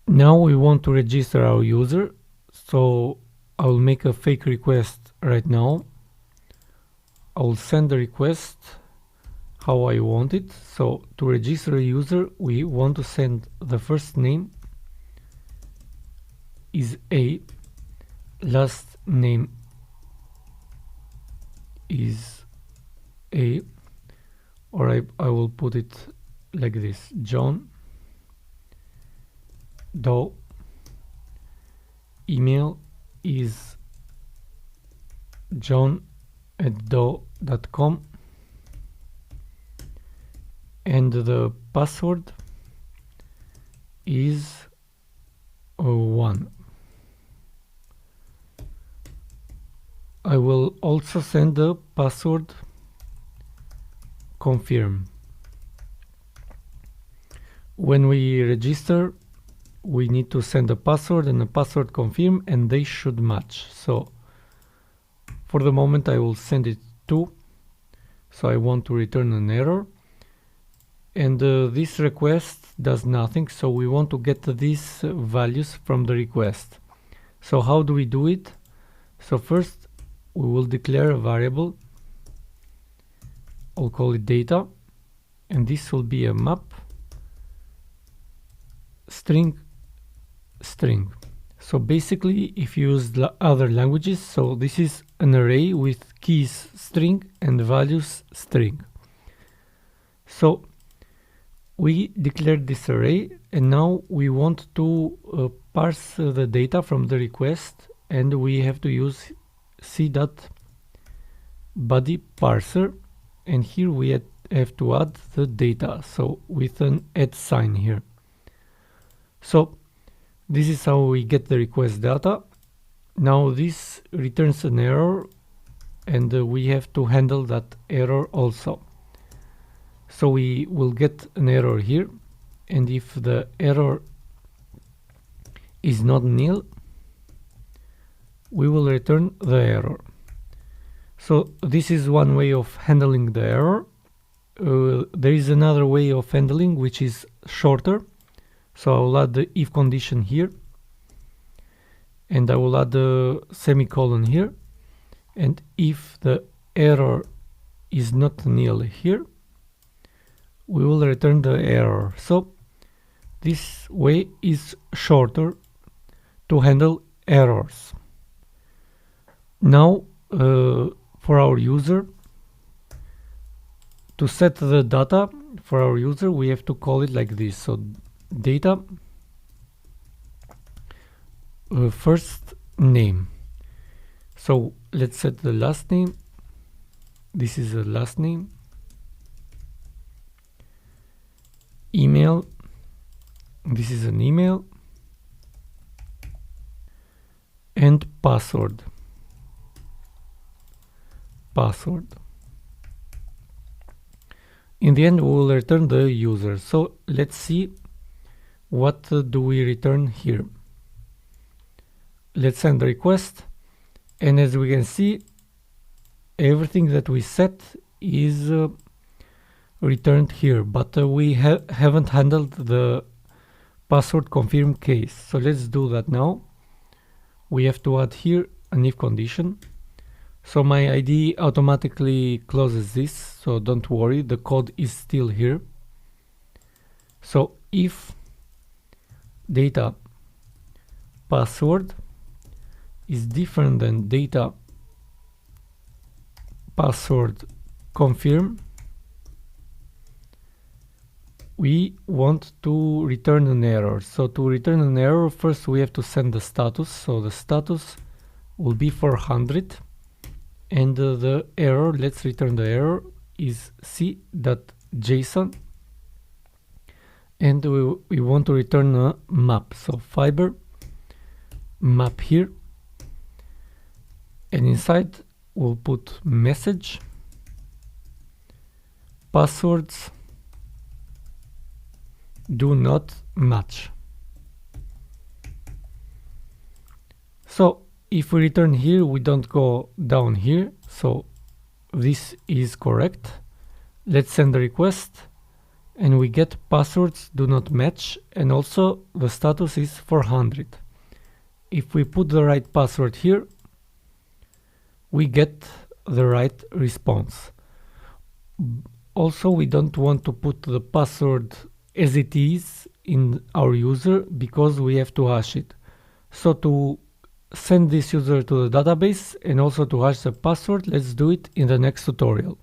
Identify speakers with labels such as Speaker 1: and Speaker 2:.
Speaker 1: Now we want to register our user, so I'll make a fake request right now. I'll send the request how I want it. So to register a user, we want to send the first name is A, last name is A, or I will put it like this: John Doe. Email is john@doe.com, and the password is 1. I will also send the password confirm. When we register, we need to send a password and a password confirm, and they should match. So for the moment I will send it 2, so I want to return an error, and this request does nothing, so we want to get these values from the request. So how do we do it? So first we will declare a variable. I'll call it data, and this will be a map string. So basically, if you use other languages, so this is an array with keys string and values string. So we declared this array, and now we want to parse the data from the request, and we have to use c.body parser, and here we have to add the data, so with an @ sign here. So this is how we get the request data. Now this returns an error, and we have to handle that error also. So we will get an error here, and if the error is not nil, we will return the error. So this is one way of handling the error. There is another way of handling which is shorter. So I will add the if condition here, and I will add the semicolon here, and if the error is not nil here, we will return the error. So this way is shorter to handle errors. Now for our user, to set the data for our user, we have to call it like this. So data first name. So let's set the last name. This is the last name. Email. This is an email. And password. In the end, we will return the user. So let's see what do we return here. Let's send the request, and as we can see, everything that we set is returned here, but we haven't handled the password confirm case. So let's do that now. We have to add here an if condition. So my IDE automatically closes this, so don't worry, the code is still here. So if data password is different than data password confirm, we want to return an error. So to return an error, first we have to send the status. So the status will be 400, and the error, let's return the error, is c.json, and we want to return a map. So fiber map here, and inside we'll put message passwords do not match. So if we return here, we don't go down here, so this is correct. Let's send the request, and we get passwords do not match, and also the status is 400. If we put the right password here, we get the right response. Also, we don't want to put the password as it is in our user because we have to hash it. So to send this user to the database and also to hash the password, let's do it in the next tutorial.